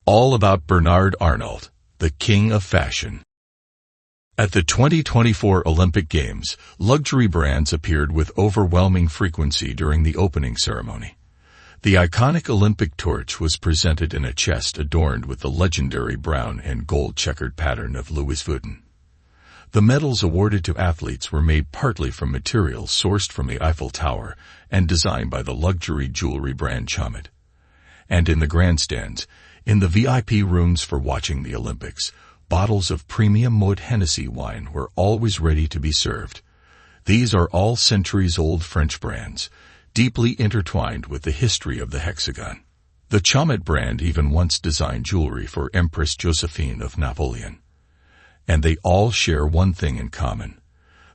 All about Bernard Arnault, the king of fashion. At the 2024 Olympic Games, luxury brands appeared with overwhelming frequency during the opening ceremony. The iconic Olympic torch was presented in a chest adorned with the legendary brown and gold checkered pattern of Louis Vuitton. The medals awarded to athletes were made partly from materials sourced from the Eiffel Tower and designed by the luxury jewelry brand Chomit. And in the grandstands, in the VIP rooms for watching the Olympics, bottles of premium Moet Hennessy wine were always ready to be served. These are all centuries-old French brands, deeply intertwined with the history of the hexagon. The Chomit brand even once designed jewelry for Empress Josephine of Napoleon. And they all share one thing in common.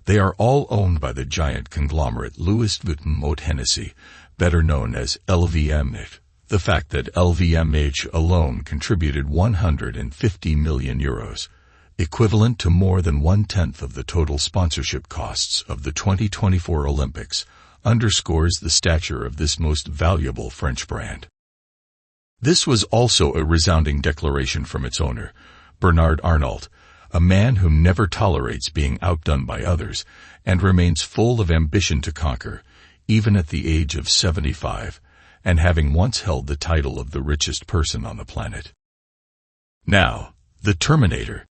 They are all owned by the giant conglomerate Louis Vuitton Moet Hennessy, better known as LVMH. The fact that LVMH alone contributed 150 million euros, equivalent to more than 1/10 of the total sponsorship costs of the 2024 Olympics, underscores the stature of this most valuable French brand. This was also a resounding declaration from its owner, Bernard Arnault, a man who never tolerates being outdone by others and remains full of ambition to conquer, even at the age of 75, and having once held the title of the richest person on the planet. Now, the Terminator.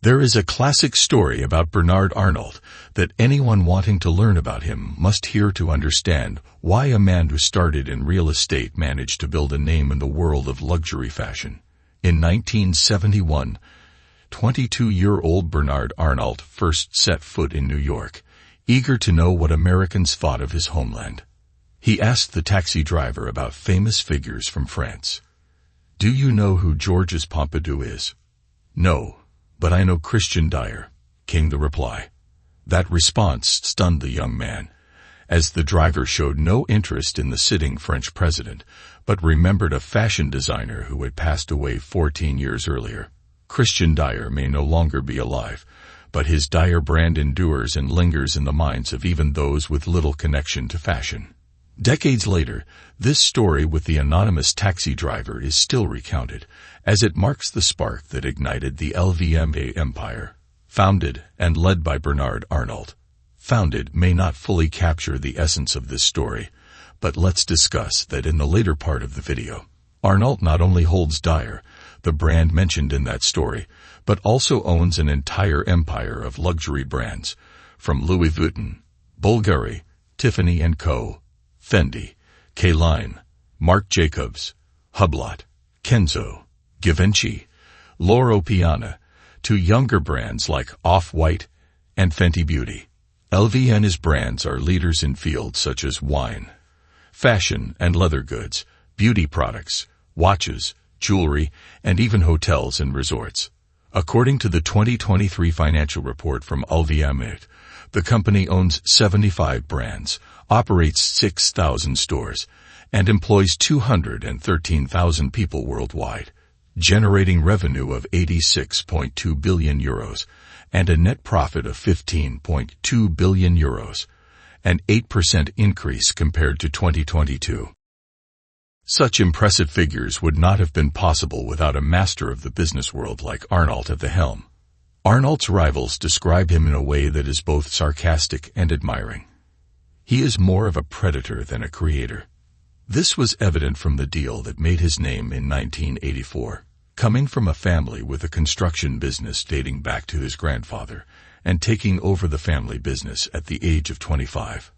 There is a classic story about Bernard Arnault that anyone wanting to learn about him must hear to understand why a man who started in real estate managed to build a name in the world of luxury fashion. In 1971, 22-year-old Bernard Arnault first set foot in New York, eager to know what Americans thought of his homeland. He asked the taxi driver about famous figures from France. "Do you know who Georges Pompidou is?" "No, but I know Christian Dior," came the reply. That response stunned the young man, as the driver showed no interest in the sitting French president, but remembered a fashion designer who had passed away 14 years earlier. Christian Dior may no longer be alive, but his Dior brand endures and lingers in the minds of even those with little connection to fashion. Decades later, this story with the anonymous taxi driver is still recounted, as it marks the spark that ignited the LVMH empire. Founded and led by Bernard Arnault. Founded may not fully capture the essence of this story, but let's discuss that in the later part of the video. Arnault not only holds Dior, the brand mentioned in that story, but also owns an entire empire of luxury brands, from Louis Vuitton, Bulgari, Tiffany & Co., Fendi, K-Line, Marc Jacobs, Hublot, Kenzo, Givenchy, Loro Piana, to younger brands like Off-White and Fenty Beauty. LVMH's brands are leaders in fields such as wine, fashion and leather goods, beauty products, watches, jewelry, and even hotels and resorts. According to the 2023 financial report from LVMH, the company owns 75 brands, operates 6,000 stores, and employs 213,000 people worldwide, generating revenue of 86.2 billion euros and a net profit of 15.2 billion euros, an 8% increase compared to 2022. Such impressive figures would not have been possible without a master of the business world like Arnault at the helm. Arnault's rivals describe him in a way that is both sarcastic and admiring. He is more of a predator than a creator. This was evident from the deal that made his name in 1984. Coming from a family with a construction business dating back to his grandfather and taking over the family business at the age of 25,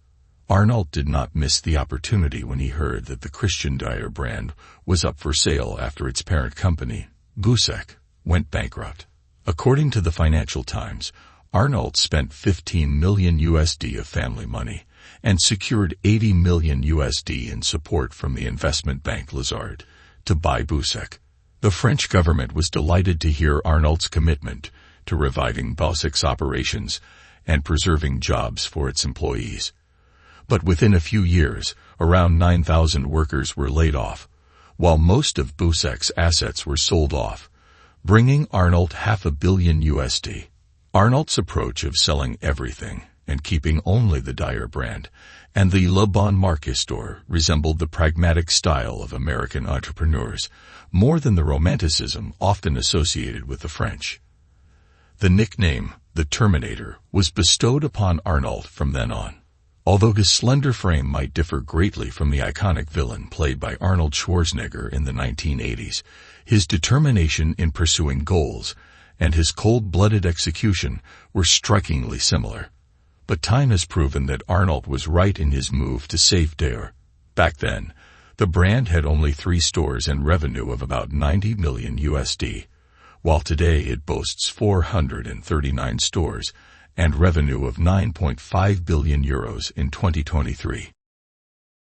Arnault did not miss the opportunity when he heard that the Christian Dior brand was up for sale after its parent company, Busek, went bankrupt. According to the Financial Times, Arnault spent $15 million of family money and secured $80 million in support from the investment bank Lazard to buy Busek. The French government was delighted to hear Arnault's commitment to reviving Busek's operations and preserving jobs for its employees. But within a few years, around 9,000 workers were laid off, while most of Busek's assets were sold off, bringing Arnault $500 million. Arnault's approach of selling everything, and keeping only the Dyer brand, and the Le Bon Marché store resembled the pragmatic style of American entrepreneurs, more than the romanticism often associated with the French. The nickname, the Terminator, was bestowed upon Arnault from then on. Although his slender frame might differ greatly from the iconic villain played by Arnold Schwarzenegger in the 1980s, his determination in pursuing goals and his cold-blooded execution were strikingly similar. But time has proven that Arnault was right in his move to save Dyer. Back then, the brand had only 3 stores and revenue of about $90 million USD, while today it boasts 439 stores and revenue of 9.5 billion euros in 2023.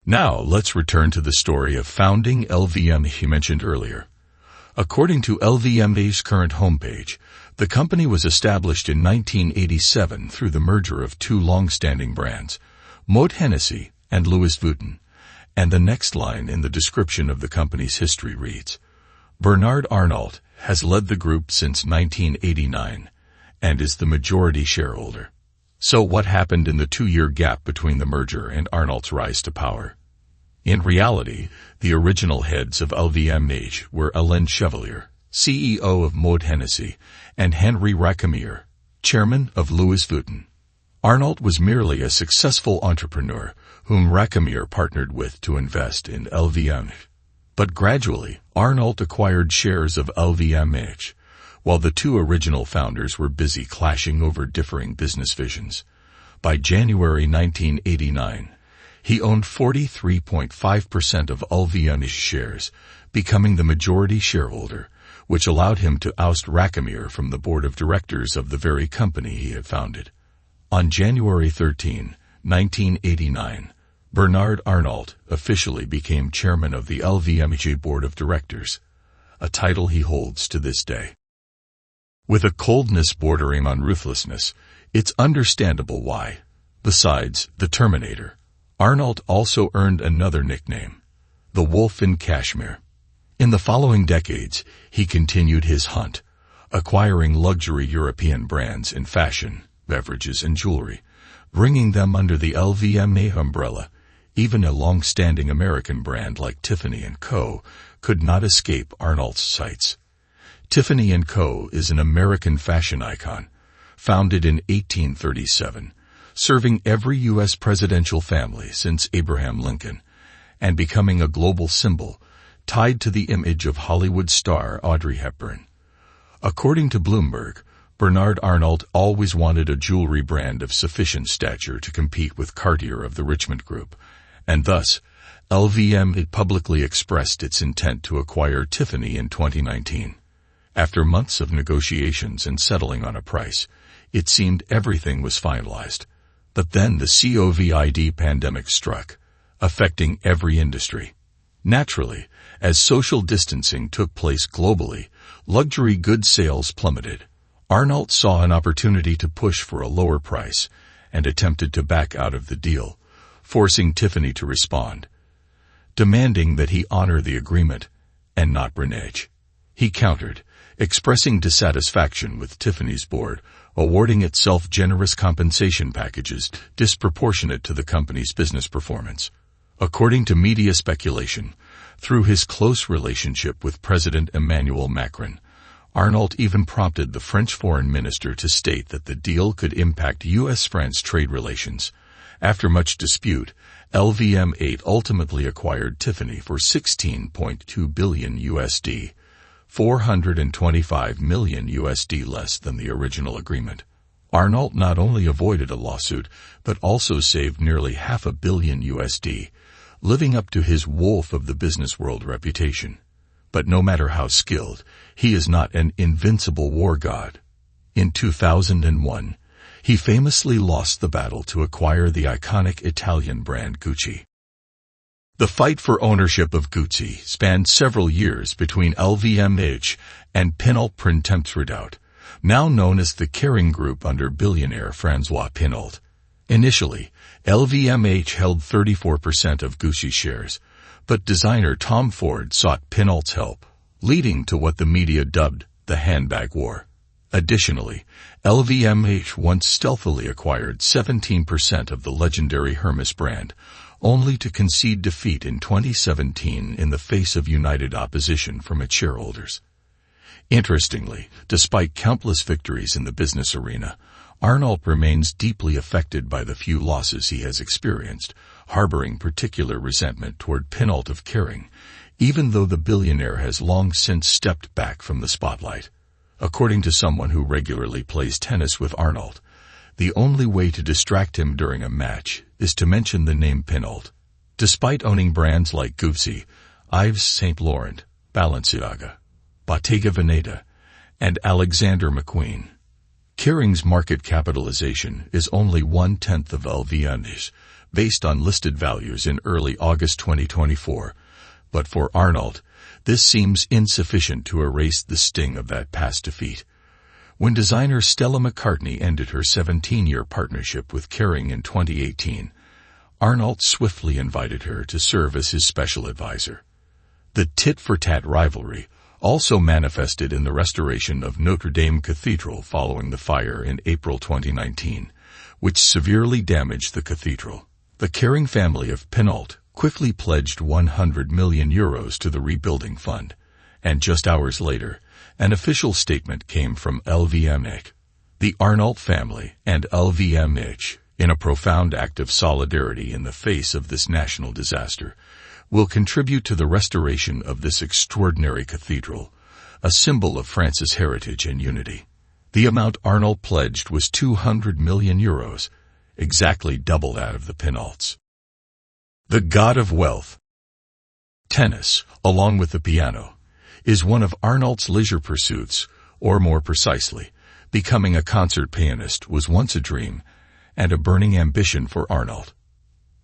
Now, let's return to the story of founding LVMH mentioned earlier. According to LVMH's current homepage, the company was established in 1987 through the merger of 2 long-standing brands, Moët Hennessy and Louis Vuitton, and the next line in the description of the company's history reads, Bernard Arnault has led the group since 1989 and is the majority shareholder. So what happened in the 2-year gap between the merger and Arnault's rise to power? In reality, the original heads of LVMH were Alain Chevalier, CEO of Moët Hennessy, and Henri Racamier, chairman of Louis Vuitton. Arnault was merely a successful entrepreneur whom Racamier partnered with to invest in LVMH. But gradually, Arnault acquired shares of LVMH, while the 2 original founders were busy clashing over differing business visions. By January 1989, he owned 43.5% of LVMH shares, becoming the majority shareholder, which allowed him to oust Racamier from the board of directors of the very company he had founded. On January 13, 1989, Bernard Arnault officially became chairman of the LVMH board of directors, a title he holds to this day. With a coldness bordering on ruthlessness, it's understandable why. Besides the Terminator, Arnault also earned another nickname, the Wolf in Cashmere. In the following decades, he continued his hunt, acquiring luxury European brands in fashion, beverages, and jewelry, bringing them under the LVMH umbrella. Even a long-standing American brand like Tiffany & Co. could not escape Arnault's sights. Tiffany & Co. is an American fashion icon, founded in 1837, serving every U.S. presidential family since Abraham Lincoln, and becoming a global symbol tied to the image of Hollywood star Audrey Hepburn. According to Bloomberg, Bernard Arnault always wanted a jewelry brand of sufficient stature to compete with Cartier of the Richemont Group, and thus, LVMH publicly expressed its intent to acquire Tiffany in 2019. After months of negotiations and settling on a price, it seemed everything was finalized. But then the COVID pandemic struck, affecting every industry. Naturally, as social distancing took place globally, luxury goods sales plummeted. Arnault saw an opportunity to push for a lower price and attempted to back out of the deal, forcing Tiffany to respond, demanding that he honor the agreement and not renege. He countered, expressing dissatisfaction with Tiffany's board, awarding itself generous compensation packages disproportionate to the company's business performance. According to media speculation, through his close relationship with President Emmanuel Macron, Arnault even prompted the French foreign minister to state that the deal could impact U.S.-France trade relations. After much dispute, LVMH ultimately acquired Tiffany for $16.2 billion USD, $425 million USD less than the original agreement. Arnault not only avoided a lawsuit, but also saved nearly $500 million USD, living up to his wolf of the business world reputation. But no matter how skilled, he is not an invincible war god. In 2001, he famously lost the battle to acquire the iconic Italian brand Gucci. The fight for ownership of Gucci spanned several years between LVMH and Pinault Printemps Redoute, now known as the Kering Group under billionaire François Pinault. Initially, LVMH held 34% of Gucci shares, but designer Tom Ford sought Pinault's help, leading to what the media dubbed the handbag war. Additionally, LVMH once stealthily acquired 17% of the legendary Hermès brand, only to concede defeat in 2017 in the face of united opposition from its shareholders. Interestingly, despite countless victories in the business arena, Arnault remains deeply affected by the few losses he has experienced, harboring particular resentment toward Pinault of Kering, even though the billionaire has long since stepped back from the spotlight. According to someone who regularly plays tennis with Arnault, the only way to distract him during a match is to mention the name Pinault. Despite owning brands like Gucci, Yves Saint Laurent, Balenciaga, Bottega Veneta, and Alexander McQueen, Kering's market capitalization is only 1/10 of LVMH's, based on listed values in early August 2024, but for Arnault, this seems insufficient to erase the sting of that past defeat. When designer Stella McCartney ended her 17-year partnership with Kering in 2018, Arnault swiftly invited her to serve as his special advisor. The tit-for-tat rivalry also manifested in the restoration of Notre Dame Cathedral following the fire in April 2019, which severely damaged the cathedral. The Kering family of Pinault quickly pledged €100 million to the rebuilding fund, and just hours later, an official statement came from LVMH. The Arnault family and LVMH, in a profound act of solidarity in the face of this national disaster, will contribute to the restoration of this extraordinary cathedral, a symbol of France's heritage and unity. The amount Arnault pledged was €200 million, exactly double that of the Pinaults. The god of wealth. Tennis, along with the piano, is one of Arnault's leisure pursuits, or more precisely, becoming a concert pianist was once a dream and a burning ambition for Arnault.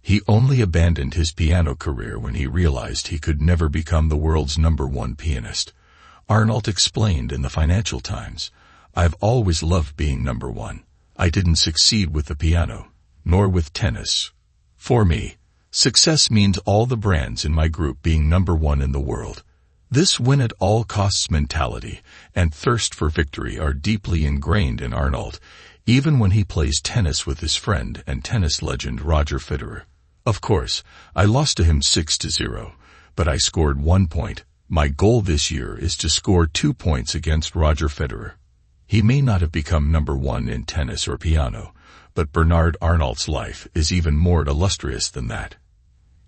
He only abandoned his piano career when he realized he could never become the world's #1 pianist. Arnault explained in the Financial Times, "I've always loved being #1. I didn't succeed with the piano, nor with tennis. For me, success means all the brands in my group being #1 in the world." This win-at-all-costs mentality and thirst for victory are deeply ingrained in Arnault, even when he plays tennis with his friend and tennis legend Roger Federer. "Of course, I lost to him 6-0, but I scored 1 point. My goal this year is to score 2 points against Roger Federer." He may not have become #1 in tennis or piano, but Bernard Arnault's life is even more illustrious than that.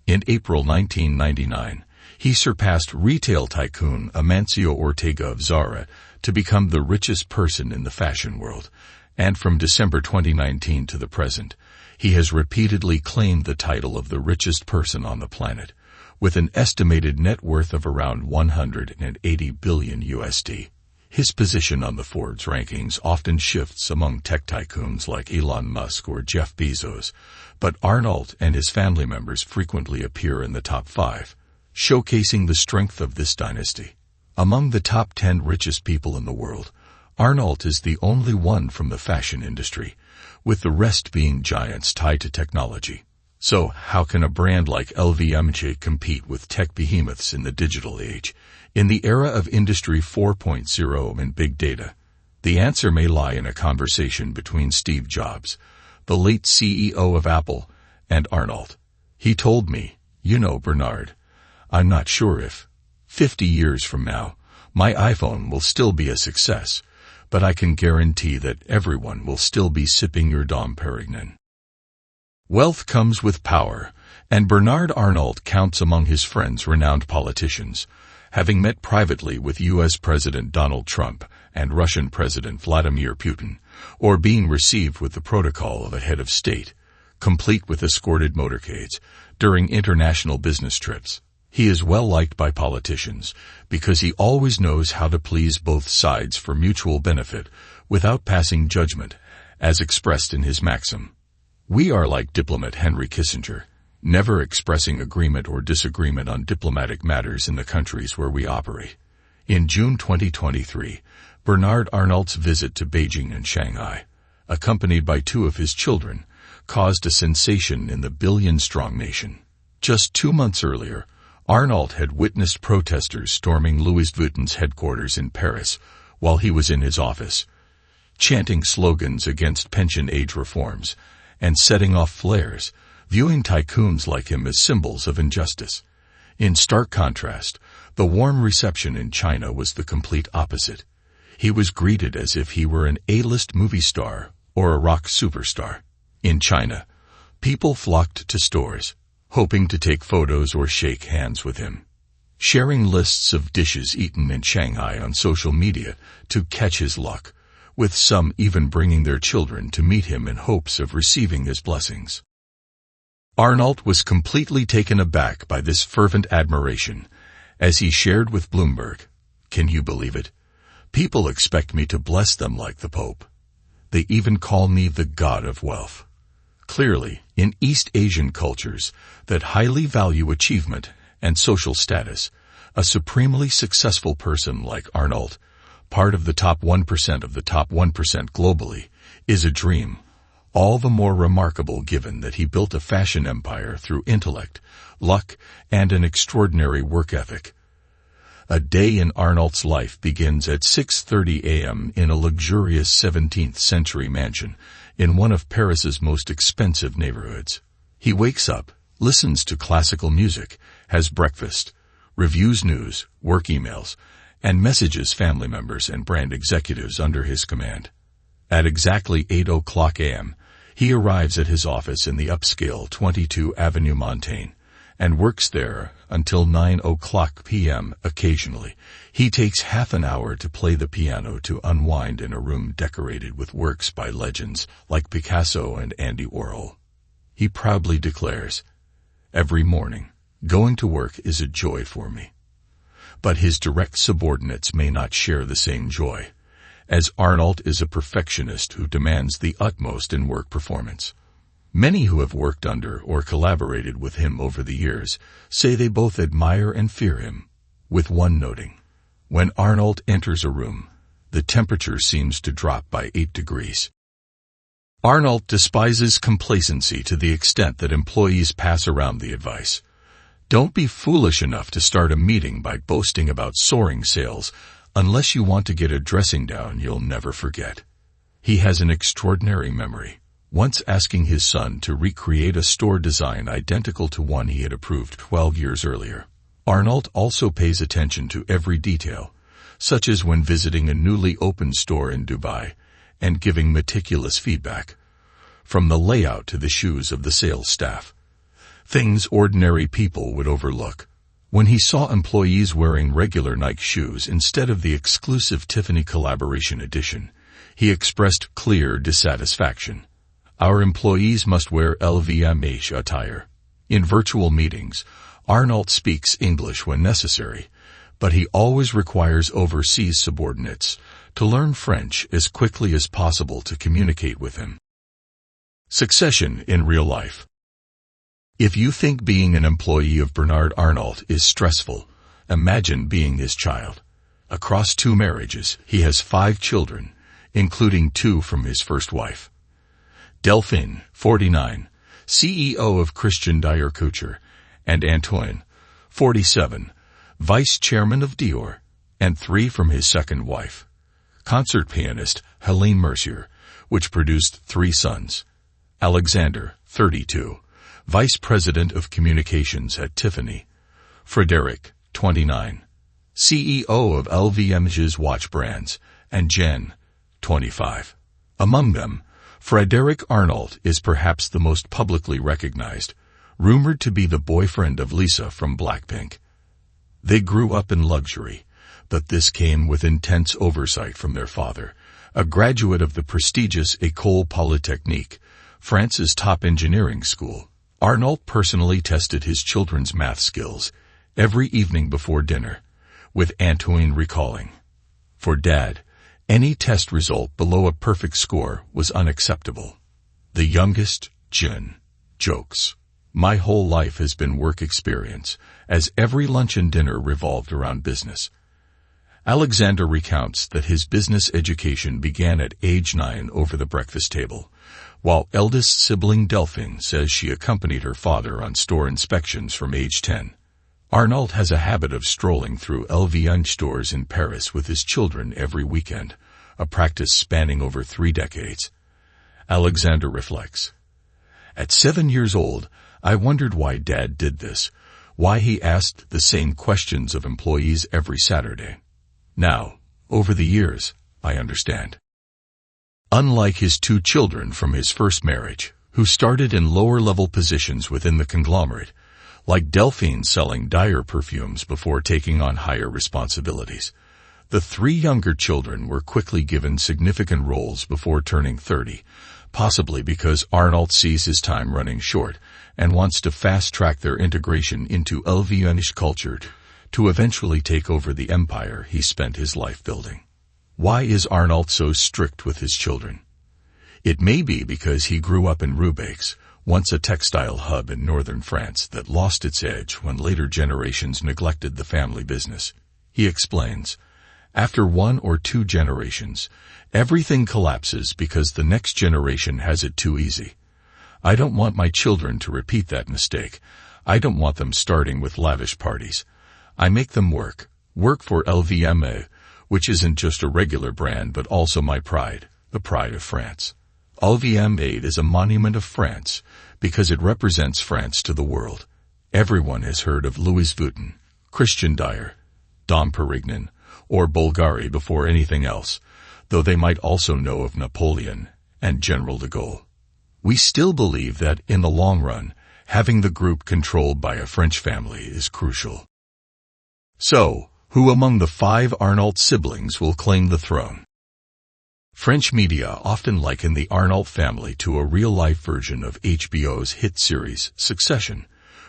In April 1999, he surpassed retail tycoon Amancio Ortega of Zara to become the richest person in the fashion world, and from December 2019 to the present, he has repeatedly claimed the title of the richest person on the planet, with an estimated net worth of around $180 billion. His position on the Forbes rankings often shifts among tech tycoons like Elon Musk or Jeff Bezos, but Arnault and his family members frequently appear in the top 5, showcasing the strength of this dynasty. Among the top 10 richest people in the world, Arnault is the only one from the fashion industry, with the rest being giants tied to technology. So, how can a brand like LVMH compete with tech behemoths in the digital age, in the era of Industry 4.0 and big data? The answer may lie in a conversation between Steve Jobs, the late CEO of Apple, and Arnault. He told me, "You know, Bernard, I'm not sure if 50 years from now, my iPhone will still be a success, but I can guarantee that everyone will still be sipping your Dom Perignon." Wealth comes with power, and Bernard Arnault counts among his friends renowned politicians, having met privately with U.S. President Donald Trump and Russian President Vladimir Putin, or being received with the protocol of a head of state, complete with escorted motorcades, during international business trips. He is well liked by politicians because he always knows how to please both sides for mutual benefit without passing judgment, as expressed in his maxim, "We are like diplomat Henry Kissinger, never expressing agreement or disagreement on diplomatic matters in the countries where we operate." In June 2023, Bernard Arnault's visit to Beijing and Shanghai, accompanied by 2 of his children, caused a sensation in the billion-strong nation. Just 2 months earlier, Arnault had witnessed protesters storming Louis Vuitton's headquarters in Paris while he was in his office, chanting slogans against pension age reforms, and setting off flares, viewing tycoons like him as symbols of injustice. In stark contrast, the warm reception in China was the complete opposite. He was greeted as if he were an A-list movie star or a rock superstar. In China, people flocked to stores, hoping to take photos or shake hands with him, sharing lists of dishes eaten in Shanghai on social media to catch his luck, with some even bringing their children to meet him in hopes of receiving his blessings. Arnault was completely taken aback by this fervent admiration, as he shared with Bloomberg, "Can you believe it? People expect me to bless them like the Pope. They even call me the god of wealth." Clearly, in East Asian cultures that highly value achievement and social status, a supremely successful person like Arnault, part of the top 1% of the top 1% globally, is a dream, all the more remarkable given that he built a fashion empire through intellect, luck, and an extraordinary work ethic. A day in Arnault's life begins at 6:30 a.m. in a luxurious 17th-century mansion in one of Paris's most expensive neighborhoods. He wakes up, listens to classical music, has breakfast, reviews news, work emails, and messages family members and brand executives under his command. At exactly 8:00 a.m., he arrives at his office in the upscale 22 Avenue Montaigne and works there until 9:00 p.m. Occasionally, he takes half an hour to play the piano to unwind in a room decorated with works by legends like Picasso and Andy Warhol. He proudly declares, "Every morning, going to work is a joy for me." But his direct subordinates may not share the same joy, as Arnault is a perfectionist who demands the utmost in work performance. Many who have worked under or collaborated with him over the years say they both admire and fear him, with one noting, when Arnault enters a room, the temperature seems to drop by 8 degrees. Arnault despises complacency to the extent that employees pass around the advice, "Don't be foolish enough to start a meeting by boasting about soaring sales unless you want to get a dressing down you'll never forget." He has an extraordinary memory, once asking his son to recreate a store design identical to one he had approved 12 years earlier. Arnault also pays attention to every detail, such as when visiting a newly opened store in Dubai and giving meticulous feedback, from the layout to the shoes of the sales staff, things ordinary people would overlook. When he saw employees wearing regular Nike shoes instead of the exclusive Tiffany collaboration edition, he expressed clear dissatisfaction. "Our employees must wear LVMH attire." In virtual meetings, Arnault speaks English when necessary, but he always requires overseas subordinates to learn French as quickly as possible to communicate with him. Succession in real life. If you think being an employee of Bernard Arnault is stressful, imagine being his child. Across 2 marriages, he has 5 children, including 2 from his first wife. Delphine, 49, CEO of Christian Dior Couture, and Antoine, 47, vice chairman of Dior, and 3 from his second wife. Concert pianist Helene Mercier, which produced 3 sons. Alexander, 32, vice president of communications at Tiffany. Frederic, 29, CEO of LVMH's watch brands, and Jen, 25. Among them, Frederic Arnault is perhaps the most publicly recognized, rumored to be the boyfriend of Lisa from Blackpink. They grew up in luxury, but this came with intense oversight from their father, a graduate of the prestigious École Polytechnique, France's top engineering school. Arnault personally tested his children's math skills every evening before dinner, with Antoine recalling, "For Dad, any test result below a perfect score was unacceptable." The youngest, Jin, jokes, "My whole life has been work experience, as every lunch and dinner revolved around business." Alexander recounts that his business education began at age 9 over the breakfast table, while eldest sibling Delphine says she accompanied her father on store inspections from age 10. Arnault has a habit of strolling through LVMH stores in Paris with his children every weekend, a practice spanning over 3 decades. Alexander reflects. At 7 years old, I wondered why Dad did this, why he asked the same questions of employees every Saturday. Now, over the years, I understand. Unlike his 2 children from his first marriage, who started in lower-level positions within the conglomerate, like Delphine selling Dyer perfumes before taking on higher responsibilities, the 3 younger children were quickly given significant roles before turning 30, possibly because Arnault sees his time running short and wants to fast-track their integration into LVMH culture to eventually take over the empire he spent his life building. Why is Arnault so strict with his children? It may be because he grew up in Roubaix, once a textile hub in northern France that lost its edge when later generations neglected the family business. He explains, after 1 or 2 generations, everything collapses because the next generation has it too easy. I don't want my children to repeat that mistake. I don't want them starting with lavish parties. I make them work for LVMH, which isn't just a regular brand but also my pride, the pride of France. LVMH is a monument of France because it represents France to the world. Everyone has heard of Louis Vuitton, Christian Dior, Dom Perignon, or Bulgari before anything else, though they might also know of Napoleon and General de Gaulle. We still believe that, in the long run, having the group controlled by a French family is crucial. So, who among the 5 Arnault siblings will claim the throne? French media often liken the Arnault family to a real-life version of HBO's hit series, Succession,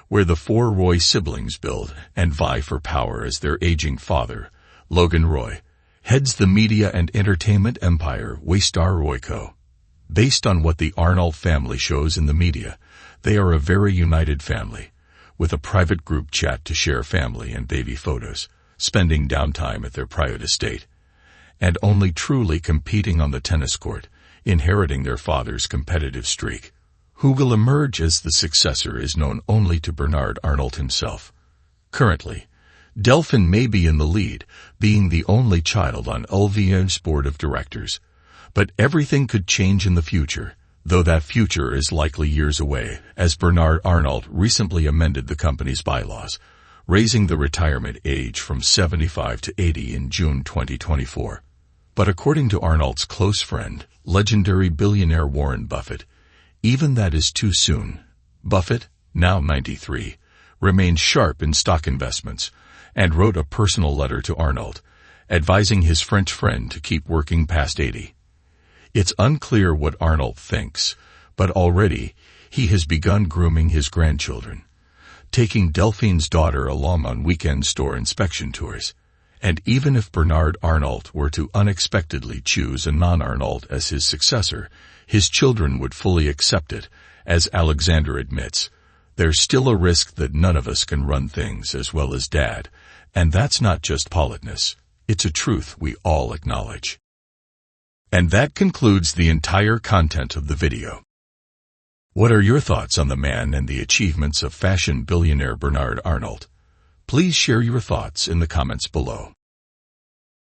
where the 4 Roy siblings build and vie for power as their aging father, Logan Roy, heads the media and entertainment empire Waystar Royco. Based on what the Arnault family shows in the media, they are a very united family, with a private group chat to share family and baby photos, spending downtime at their private estate, and only truly competing on the tennis court, inheriting their father's competitive streak. Who will emerge as the successor is known only to Bernard Arnault himself. Currently, Delphine may be in the lead, being the only child on LVMH's board of directors, but everything could change in the future, though that future is likely years away, as Bernard Arnault recently amended the company's bylaws, raising the retirement age from 75 to 80 in June 2024. But according to Arnault's close friend, legendary billionaire Warren Buffett, even that is too soon. Buffett, now 93, remains sharp in stock investments and wrote a personal letter to Arnault, advising his French friend to keep working past 80. It's unclear what Arnault thinks, but already he has begun grooming his grandchildren, taking Delphine's daughter along on weekend store inspection tours. And even if Bernard Arnault were to unexpectedly choose a non-Arnault as his successor, his children would fully accept it, as Alexander admits. There's still a risk that none of us can run things as well as Dad, and that's not just politeness, it's a truth we all acknowledge. And that concludes the entire content of the video. What are your thoughts on the man and the achievements of fashion billionaire Bernard Arnault? Please share your thoughts in the comments below.